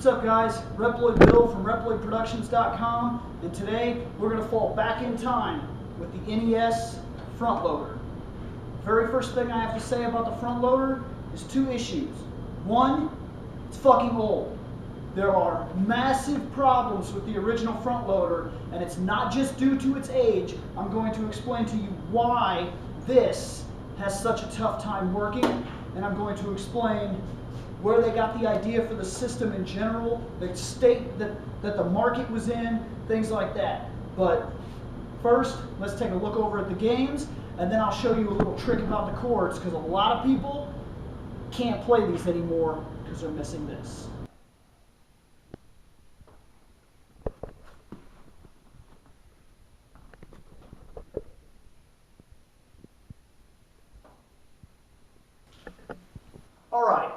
What's up, guys? Reploid Bill from ReploidProductions.com, and today we're going to fall back in time with the NES front loader. Very first thing I have to say about the front loader is two issues. One, it's fucking old. There are massive problems with the original front loader, and it's not just due to its age. I'm going to explain to you why this has such a tough time working, and I'm going to explain where they got the idea for the system in general, the state that the market was in, things like that. But first, let's take a look over at the games, and then I'll show you a little trick about the chords, because a lot of people can't play these anymore because they're missing this. All right.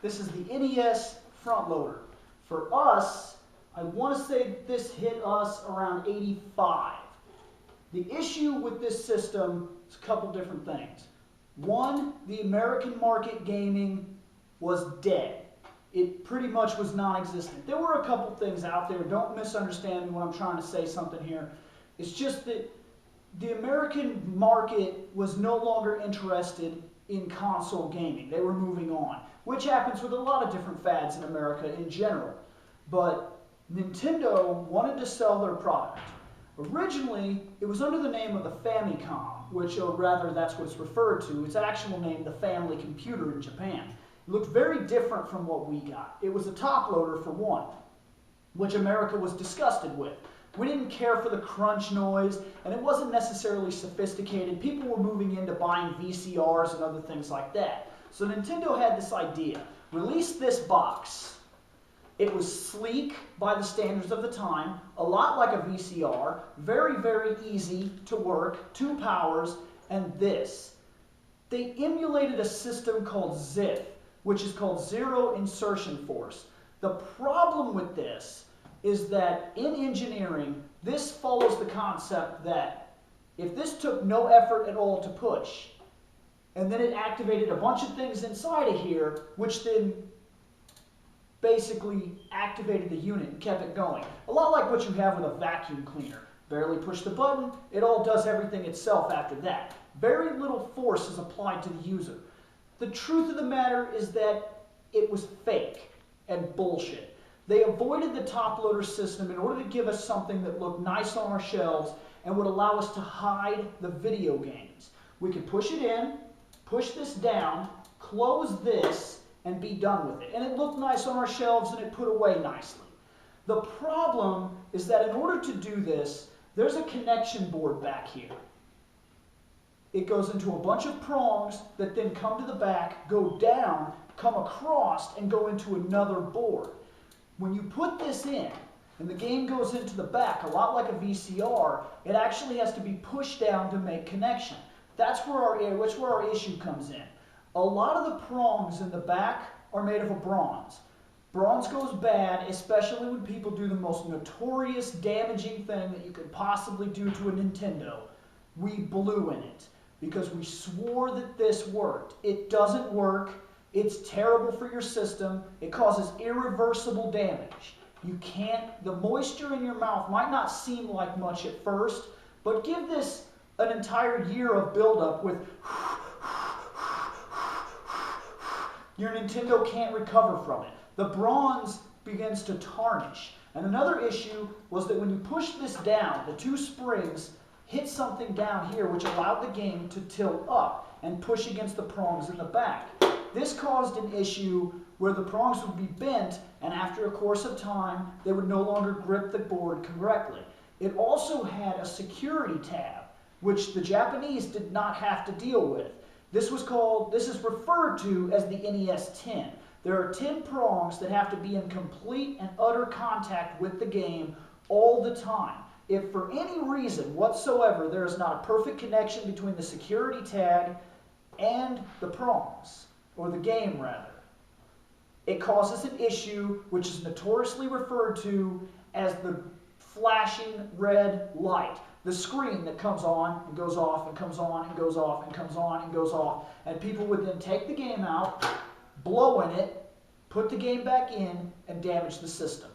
This is the NES front loader. For us, I want to say this hit us around 85. The issue with this system is a couple different things. One, the American market gaming was dead. It pretty much was non-existent. There were a couple things out there. Don't misunderstand me when I'm trying to say something here. It's just that the American market was no longer interested in console gaming. They were moving on, which happens with a lot of different fads in America in general. But Nintendo wanted to sell their product. Originally, it was under the name of the Famicom, which, or rather that's what it's referred to. Its actual name, the Family Computer in Japan. It looked very different from what we got. It was a top loader for one, which America was disgusted with. We didn't care for the crunch noise, and it wasn't necessarily sophisticated. People were moving into buying VCRs and other things like that. So Nintendo had this idea. Release this box. It was sleek by the standards of the time, a lot like a VCR, very, very easy to work, 2 powers, and this. They emulated a system called ZIF, which is called Zero Insertion Force. The problem with this is that in engineering, this follows the concept that if this took no effort at all to push, and then it activated a bunch of things inside of here, which then basically activated the unit and kept it going. A lot like what you have with a vacuum cleaner. Barely push the button, it all does everything itself after that. Very little force is applied to the user. The truth of the matter is that it was fake and bullshit. They avoided the top loader system in order to give us something that looked nice on our shelves and would allow us to hide the video games. We could push it in, push this down, close this, and be done with it. And it looked nice on our shelves and it put away nicely. The problem is that in order to do this, there's a connection board back here. It goes into a bunch of prongs that then come to the back, go down, come across, and go into another board. When you put this in, and the game goes into the back, a lot like a VCR, it actually has to be pushed down to make connection. That's where our issue comes in. A lot of the prongs in the back are made of a bronze. Bronze goes bad, especially when people do the most notorious damaging thing that you could possibly do to a Nintendo. We blew in it because we swore that this worked. It doesn't work. It's terrible for your system. It causes irreversible damage. You can't, the moisture in your mouth might not seem like much at first, but give this an entire year of buildup with your Nintendo can't recover from it. The bronze begins to tarnish. And another issue was that when you push this down, the 2 springs hit something down here which allowed the game to tilt up and push against the prongs in the back. This caused an issue where the prongs would be bent, and after a course of time, they would no longer grip the board correctly. It also had a security tab, which the Japanese did not have to deal with. This is referred to as the NES 10. There are 10 prongs that have to be in complete and utter contact with the game all the time. If for any reason whatsoever there is not a perfect connection between the security tag and the prongs, or the game rather, it causes an issue which is notoriously referred to as the flashing red light. The screen that comes on and goes off and comes on and goes off and comes on and goes off, and people would then take the game out, blow in it, put the game back in, and damage the system.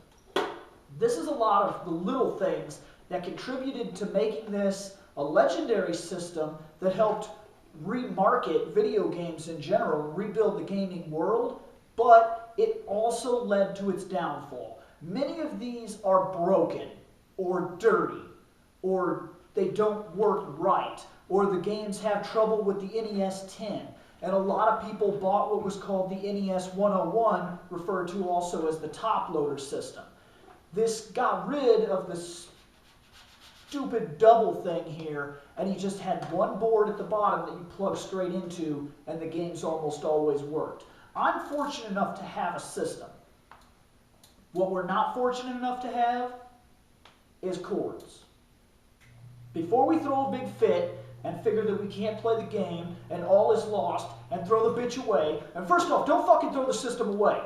This is a lot of the little things that contributed to making this a legendary system that helped remarket video games in general, rebuild the gaming world, but it also led to its downfall. Many of these are broken, or dirty, or they don't work right, or the games have trouble with the NES 10. And a lot of people bought what was called the NES 101, referred to also as the top loader system. This got rid of the stupid double thing here, and you just had one board at the bottom that you plug straight into, and the games almost always worked. I'm fortunate enough to have a system. What we're not fortunate enough to have is cords. Before we throw a big fit and figure that we can't play the game and all is lost and throw the bitch away, and first off, don't fucking throw the system away.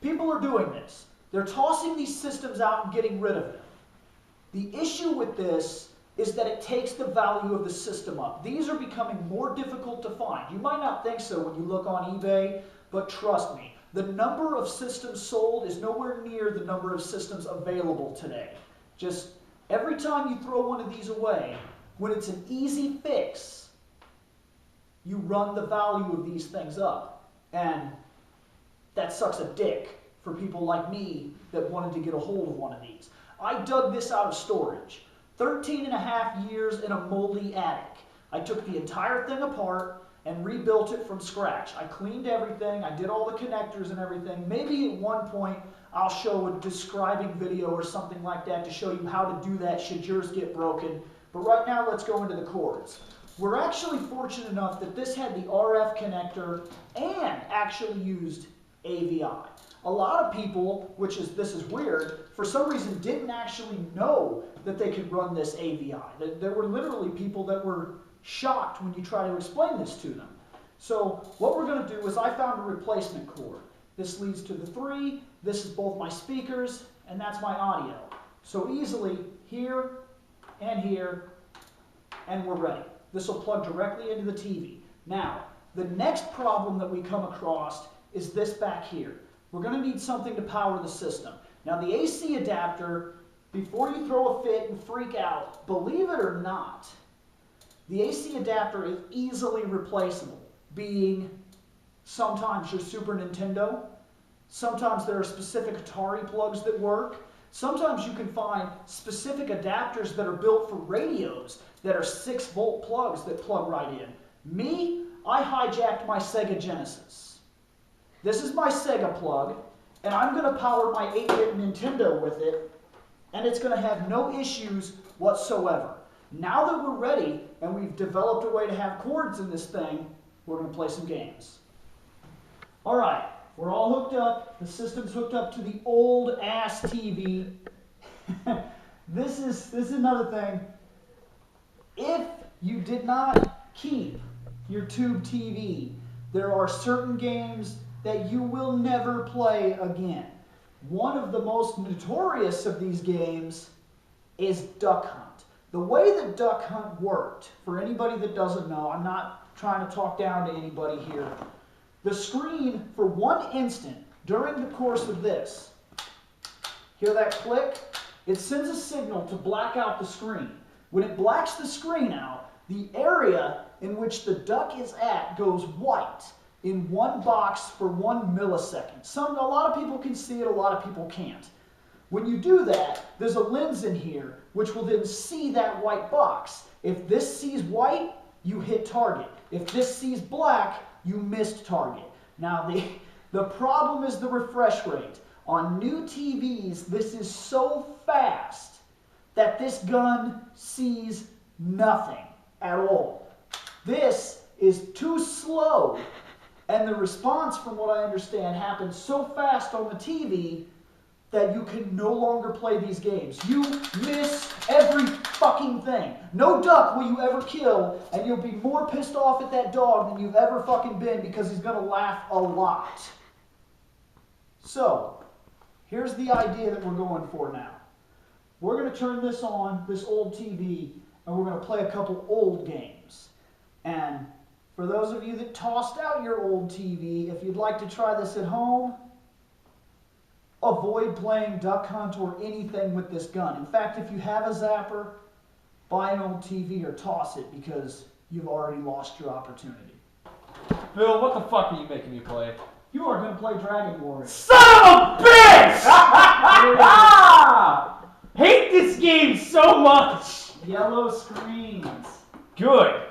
People are doing this. They're tossing these systems out and getting rid of them. The issue with this is that it takes the value of the system up. These are becoming more difficult to find. You might not think so when you look on eBay, but trust me, the number of systems sold is nowhere near the number of systems available today. Just every time you throw one of these away, when it's an easy fix, you run the value of these things up. And that sucks a dick for people like me that wanted to get a hold of one of these. I dug this out of storage. 13 and a half years in a moldy attic. I took the entire thing apart and rebuilt it from scratch. I cleaned everything, I did all the connectors and everything. Maybe at one point I'll show a describing video or something like that to show you how to do that should yours get broken. But right now let's go into the cords. We're actually fortunate enough that this had the RF connector and actually used AVI. A lot of people, this is weird, for some reason didn't actually know that they could run this AVI. There were literally people that were shocked when you try to explain this to them. So what we're going to do is I found a replacement cord. This leads to the 3, this is both my speakers, and that's my audio. So easily here and here, and we're ready. This will plug directly into the TV. Now, the next problem that we come across is this back here. We're going to need something to power the system. Now the AC adapter, before you throw a fit and freak out, believe it or not, the AC adapter is easily replaceable, being sometimes your Super Nintendo, sometimes there are specific Atari plugs that work, sometimes you can find specific adapters that are built for radios that are 6-volt plugs that plug right in. Me, I hijacked my Sega Genesis. This is my Sega plug, and I'm going to power my 8-bit Nintendo with it, and it's going to have no issues whatsoever. Now that we're ready, and we've developed a way to have cords in this thing, we're going to play some games. All right, we're all hooked up. The system's hooked up to the old-ass TV. This is another thing. If you did not keep your tube TV, there are certain games that you will never play again. One of the most notorious of these games is Duck Hunt. The way that Duck Hunt worked, for anybody that doesn't know, I'm not trying to talk down to anybody here. The screen, for one instant, during the course of this, hear that click? It sends a signal to black out the screen. When it blacks the screen out, the area in which the duck is at goes white in one box for 1 millisecond. A lot of people can see it, a lot of people can't. When you do that, there's a lens in here which will then see that white box. If this sees white, you hit target. If this sees black, you missed target. Now the problem is the refresh rate. On new TVs, this is so fast that this gun sees nothing at all. This is too slow, and the response, from what I understand, happens so fast on the TV that you can no longer play these games. You miss every fucking thing. No duck will you ever kill, and you'll be more pissed off at that dog than you've ever fucking been because he's gonna laugh a lot. So, here's the idea that we're going for now. We're gonna turn this on, this old TV, and we're gonna play a couple old games. And for those of you that tossed out your old TV, if you'd like to try this at home, avoid playing Duck Hunt or anything with this gun. In fact, if you have a zapper, buy an old TV or toss it because you've already lost your opportunity. Bill, what the fuck are you making me play? You are going to play Dragon Warrior. Son of a bitch! Hate this game so much! Yellow screens. Good.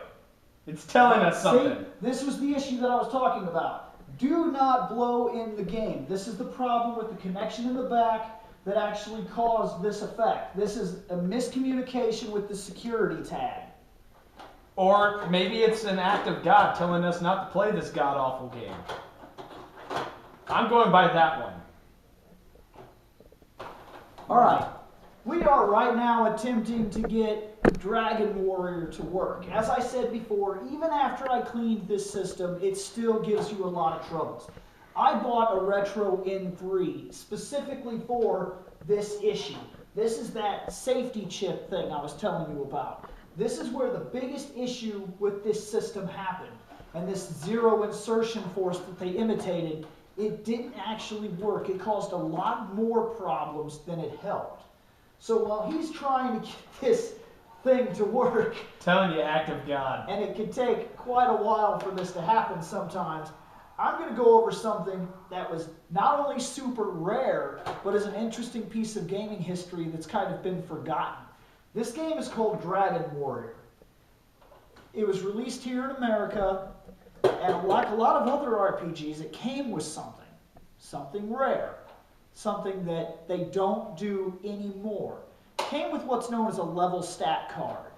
It's telling us something. See, this was the issue that I was talking about. Do not blow in the game. This is the problem with the connection in the back that actually caused this effect. This is a miscommunication with the security tag. Or maybe it's an act of God telling us not to play this god-awful game. I'm going by that one. Alright, we are right now attempting to get Dragon Warrior to work. As I said before, even after I cleaned this system, it still gives you a lot of troubles. I bought a Retro N3 specifically for this issue. This is that safety chip thing I was telling you about. This is where the biggest issue with this system happened. And this zero insertion force that they imitated, it didn't actually work. It caused a lot more problems than it helped. So while he's trying to get this thing to work, Telling you, act of God. and it can take quite a while for this to happen sometimes, I'm going to go over something that was not only super rare, but is an interesting piece of gaming history that's kind of been forgotten. This game is called Dragon Warrior. It was released here in America, and like a lot of other RPGs, it came with something rare, something that they don't do anymore. It came with what's known as a level stat card.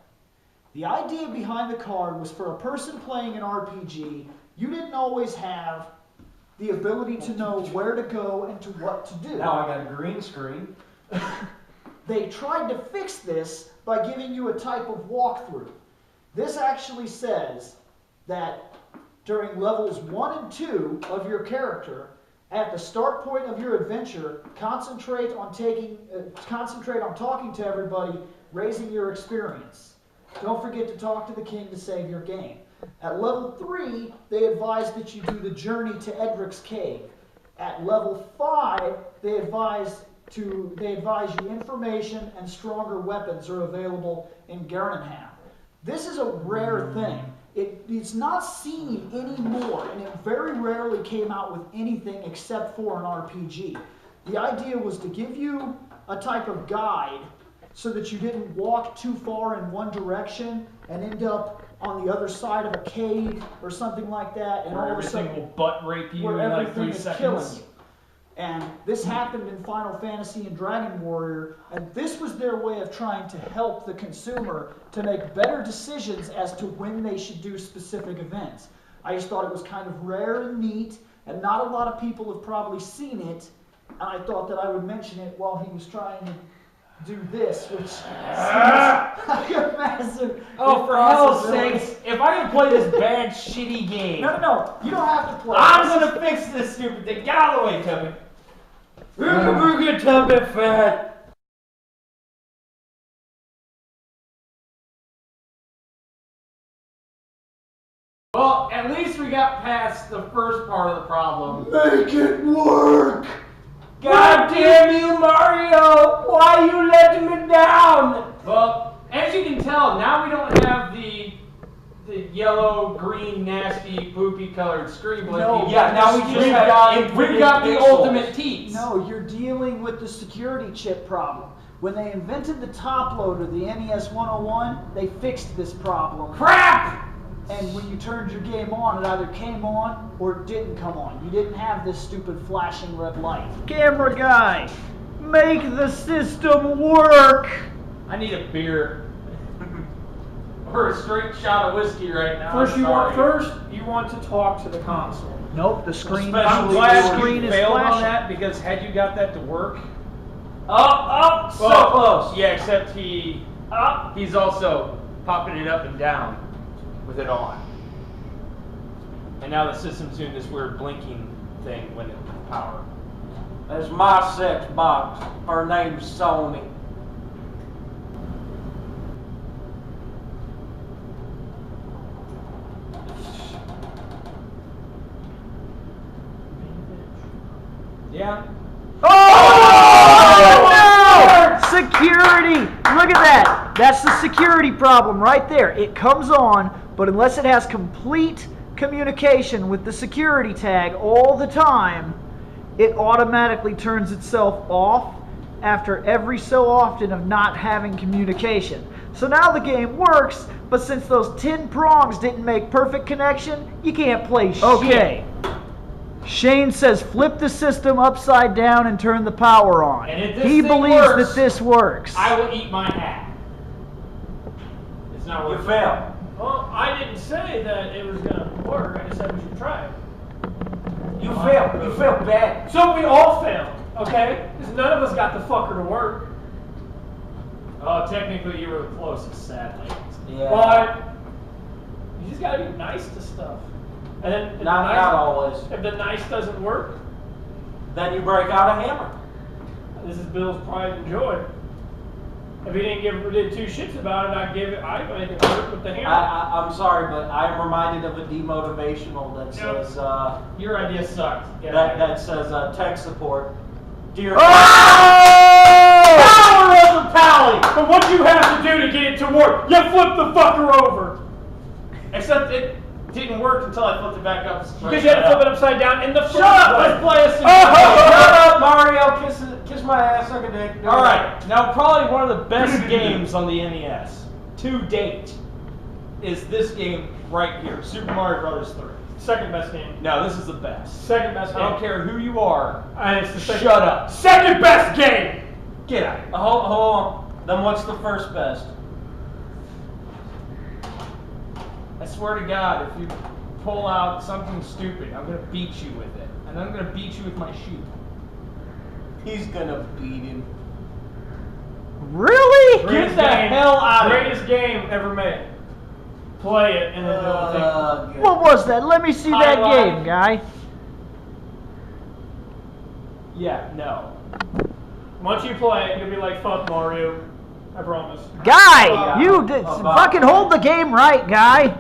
The idea behind the card was for a person playing an RPG, you didn't always have the ability to know where to go and to what to do. Now I got a green screen. They tried to fix this by giving you a type of walkthrough. This actually says that during levels 1 and 2 of your character, at the start point of your adventure, concentrate on talking to everybody, raising your experience. Don't forget to talk to the king to save your game. At level 3, they advise that you do the journey to Edric's cave. At level 5, they advise you information and stronger weapons are available in Garrenham. This is a rare thing. It's not seen anymore, and it very rarely came out with anything except for an RPG. The idea was to give you a type of guide so that you didn't walk too far in one direction and end up on the other side of a cave or something like that, and Where all of a everything sudden will butt rape you where in like everything 3 is seconds. killing you. And this happened in Final Fantasy and Dragon Warrior, and this was their way of trying to help the consumer to make better decisions as to when they should do specific events. I just thought it was kind of rare and neat, and not a lot of people have probably seen it, and I thought that I would mention it while he was trying to do this, which seems like a massive Oh, for hell's impossibility. sakes! If I didn't play this bad, shitty game, No, you don't have to play. I'm gonna fix this stupid thing. Get out of the way, Tubby. Good Tubby, fat. Well, at least we got past the first part of the problem. Make it work! God damn you, Mario! Why you letting me down? Well, as you can tell, now we don't have the yellow, green, nasty, poopy colored screen blinking. No, yeah, now we just we've got the ultimate teats. No, you're dealing with the security chip problem. When they invented the top loader, the NES 101, they fixed this problem. Crap! And when you turned your game on, it either came on or it didn't come on. You didn't have this stupid flashing red light. Camera guy, make the system work! I need a beer. Or a straight shot of whiskey right now. First, you want to talk to the console. Nope, the screen, I'm the glad screen you is failed flashing. on that, because had you got that to work, so close. Yeah, except he's also popping it up and down with it on. And now the system's doing this weird blinking thing when it's power. That's my sex box. Her name's Sony. Yeah. Oh! security. Look at that. That's the security problem right there. It comes on, but unless it has complete communication with the security tag all the time, it automatically turns itself off after every so often of not having communication. So now the game works, but since those 10 prongs didn't make perfect connection, you can't play shit. Okay. Shane says flip the system upside down and turn the power on. And if this he thing believes works, that this works. I will eat my hat. It's not You working. fail. Well, I didn't say that it was gonna work. I just said we should try it. You fail. You fail bad. So we all failed, okay? Because none of us got the fucker to work. Oh, technically you were the closest, sadly. Yeah. But you just gotta be nice to stuff. And then if Not, the nice, not always. if the nice doesn't work, Then you break out a hammer. this is Bill's pride and joy. If he did two shits about it, I'd make it work with the hammer. I'm sorry, but I'm reminded of a demotivational that says, Your idea sucked. Get that, out. that says tech support. Dear Power of the pally! But what you have to do to get it to work? You flip the fucker over. Except it didn't work until I flipped it back up. Because you had to flip it upside down in the first Shut up! place. Let's play a simple Shut up, Mario! Kiss my ass, suck a dick. All right, now probably one of the best games on the NES to date is this game right here, Super Mario Brothers 3. Second best game. No, this is the best. Second best I game. don't care who you are. And it's the second, Shut up. Second best game! Get out. Hold on. Then what's the first best? I swear to God, if you pull out something stupid, I'm gonna beat you with it, and I'm gonna beat you with my sheep. He's gonna beat him. Really? Get the hell out of here. Greatest game ever made. Play it and then do the What was that? Let me see that Highlight. game, guy. Yeah, no. thing. Once you play it, you'll be like, fuck Mario. I promise. Guy, you did fucking hold the game right, guy.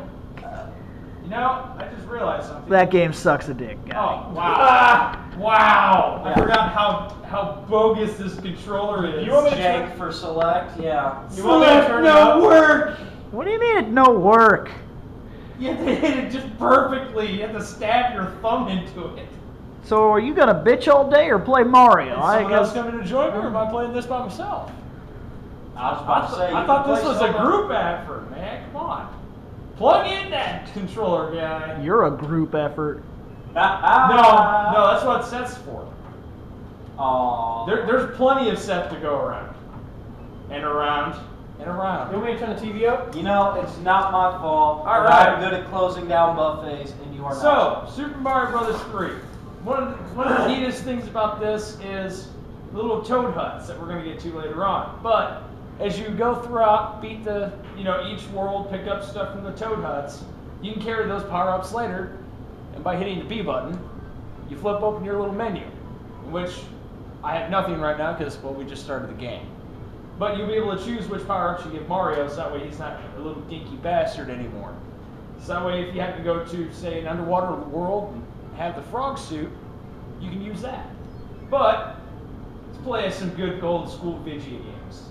You know, I just realized something. That game sucks a dick, guy. Oh, wow. Wow. I forgot how bogus this controller is. You want me to Jank for select? Yeah. You want me to turn it no up? work. What do you mean it no work? You have to hit it just perfectly. You have to stab your thumb into it. So are you gonna bitch all day or play Mario? Is someone else coming to join me, or am I playing this by myself? I was about to say. I thought this was a group effort, man. Come on. Plug in that controller guy. You're a group effort. No, that's what sets for. Aww. There's plenty of sets to go around. And around. And around. You want me to turn the TV up? You know, it's not my fault. All but right. I'm good at closing down buffets, and you are So, not. Super Mario Brothers 3. One of the neatest things about this is the little toad huts that we're going to get to later on. But as you go throughout, beat each world, pick up stuff from the toad huts, you can carry those power-ups later, and by hitting the B button, you flip open your little menu, in which I have nothing right now because, well, we just started the game. But you'll be able to choose which power-ups you give Mario, so that way he's not a little dinky bastard anymore. So that way if you have to go to, say, an underwater world and have the frog suit, you can use that. But let's play some good old school video games.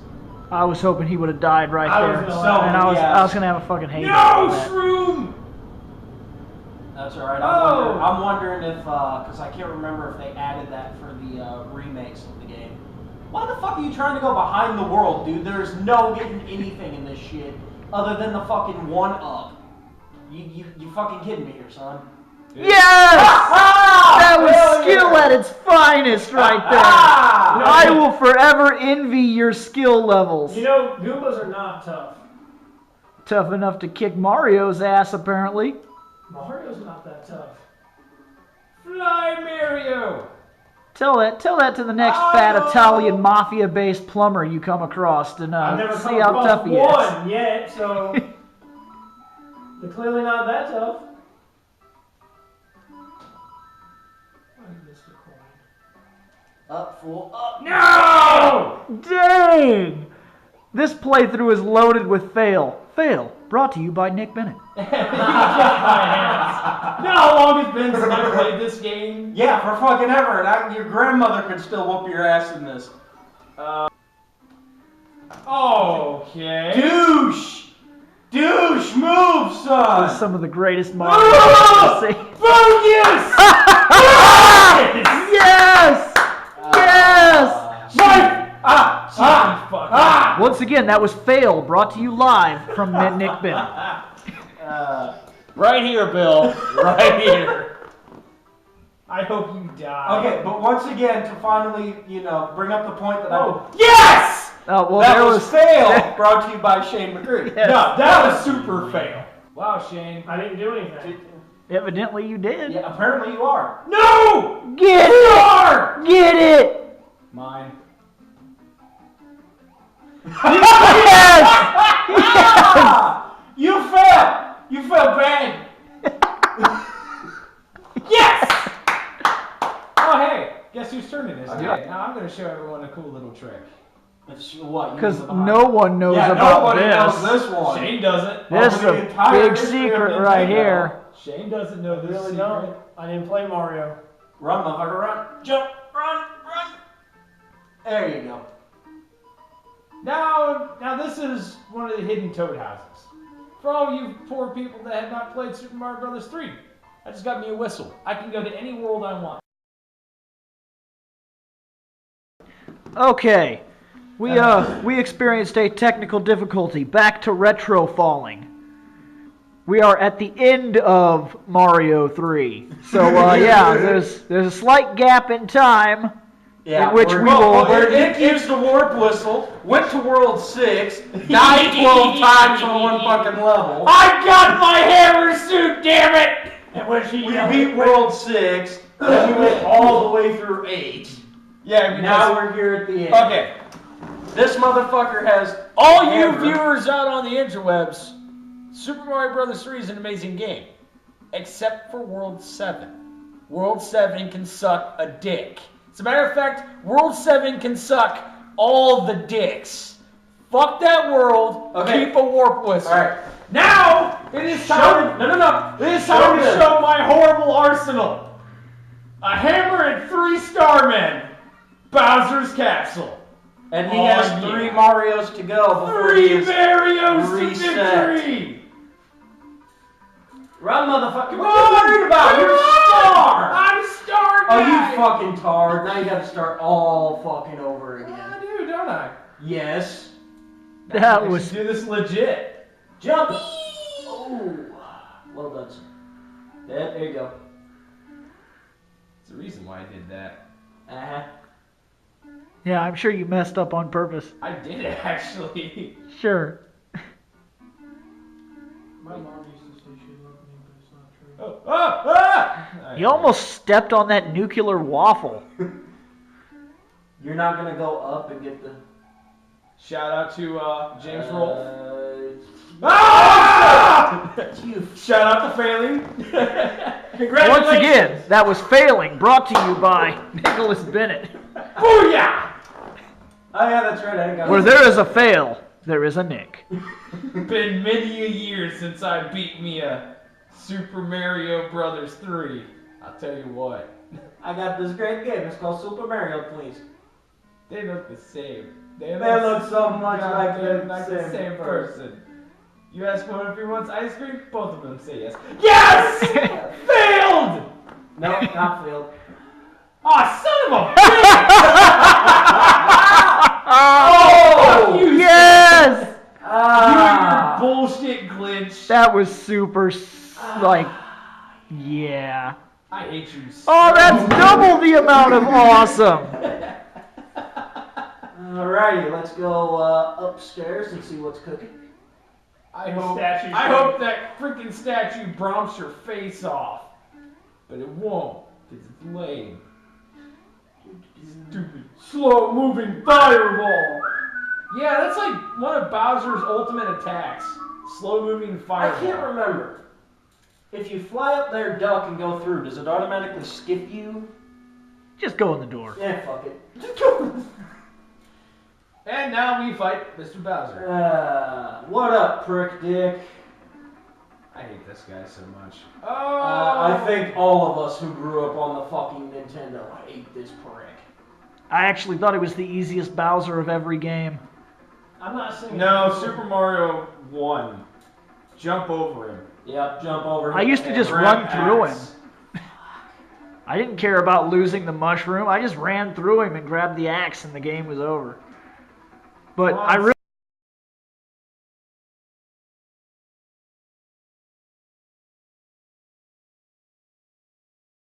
I was hoping he would have died right I was there, gonna and laugh. I was gonna have a fucking hate. No, about that. Shroom! That's all right. Oh! I'm wondering if, because I can't remember if they added that for the remakes of the game. Why the fuck are you trying to go behind the world, dude? There's no getting anything in this shit other than the fucking one-up. You fucking kidding me here, son? Yes! That was Hell skill yeah. at its finest right there. I will forever envy your skill levels. You know, Goombas are not tough. Tough enough to kick Mario's ass, apparently. Mario's not that tough. Fly, Mario! Tell that to the next fat Italian mafia-based plumber you come across and I've never see come how across tough he is. one yet, so they're clearly not that tough. I missed a coin. Up, fool, up. No! Dang! This playthrough is loaded with fail. Fail. Brought to you by Nick Bennett. You can kiss my ass. You know how long it's been since I played this game? Yeah, for fucking ever. And your grandmother could still whoop your ass in this. Okay. Douche! Douche, move, son! Some of the greatest Mario I've ever seen. Bogus! Yes! Yes! Fuck. Once again, that was Fail, brought to you live from Nick Bin. Right here, Bill. Right here. I hope you die. Okay, but once again, to finally, bring up the point that Yes! Oh, well, that there was Fail, brought to you by Shane McCree. Yes. No, that was super fail. Wow, Shane. I didn't do anything. Evidently you did. Yeah, apparently you are. No! Get it! Get it! Mine. Yes! You failed! You failed bad! Yes! Oh, hey. Guess whose turn it is? Okay. Okay, now I'm going to show everyone a cool little trick. It's what? Because no one knows yeah, about nobody this. knows this one. Shane doesn't. This is Over the a entire big history of secret right Nintendo. here. Shane doesn't know I this really secret. don't. I didn't play Mario. Run, motherfucker, run. Jump, run. There you go. Now this is one of the hidden toad houses. For all you poor people that have not played Super Mario Bros. 3, I just got me a whistle. I can go to any world I want. Okay. We experienced a technical difficulty. Back to retro falling. We are at the end of Mario 3. So yeah, there's a slight gap in time. Yeah, In which we will- Where Nick used the warp whistle, went to World 6, died 12 times on one fucking level. I got my hammer suit, damn it! And when she We beat World 6, then we went all the way through 8. Yeah, Now we're here at the end. okay. This motherfucker has All you hammer. viewers out on the interwebs, Super Mario Bros. 3 is an amazing game. Except for World 7. World 7 can suck a dick. As a matter of fact, World 7 can suck all the dicks. Fuck that world. Okay. Keep a warp whistle. Alright. Now it is time. No. It is time to Show show my horrible arsenal. A hammer and 3 Starmen. Bowser's Castle. And he Oh, has yeah. 3 Marios to go before 3 he is Marios to reset. victory. Run, motherfucker. What are you worried about? You're a star. I'm a star Oh, guy. you fucking tard. Now you gotta start all fucking over again. I do, don't I? Yes. That I was should do this legit. Jump. Oh. Well done, sir. There you go. There's a reason why I did that. Uh-huh. yeah. I'm sure you messed up on purpose. I did it actually. Sure. My mom used to say she loved me, but it's not true. Oh. You almost stepped on that nuclear waffle. You're not gonna go up and get the... Shout out to James Rolfe. You Shout out to Failing. Congratulations. Once again, that was Failing, brought to you by Nicholas Bennett. Booyah! Oh yeah, that's right. I think I Where there is a fail, there is a Nick. Been many a year since I beat me a Super Mario Brothers 3. I'll tell you what, I got this great game. It's called Super Mario, please. they look the same. They look so much like the same person. You ask one if he wants ice cream, both of them say yes. Yes! Failed! No, not failed. Aw, son of a bitch! Oh! You Yes! You and your bullshit glitch. That was super, yeah. I hate you. Oh, that's double the amount of awesome. Alrighty, let's go upstairs and see what's cooking. I hope Statue's I hope that freaking statue bromps your face off. But it won't, because it's lame. Stupid, slow-moving fireball. Yeah, that's like one of Bowser's ultimate attacks. Slow-moving fireball. I can't remember. If you fly up there, duck, and go through, does it automatically skip you? Just go in the door. Yeah, fuck it. And now we fight Mr. Bowser. What up, prick dick? I hate this guy so much. I think all of us who grew up on the fucking Nintendo hate this prick. I actually thought it was the easiest Bowser of every game. I'm not saying. No, Super Mario 1. Jump over him. Yep, jump over. I used to just Grab run through him. axe. I didn't care about losing the mushroom. I just ran through him and grabbed the axe, and the game was over. But I really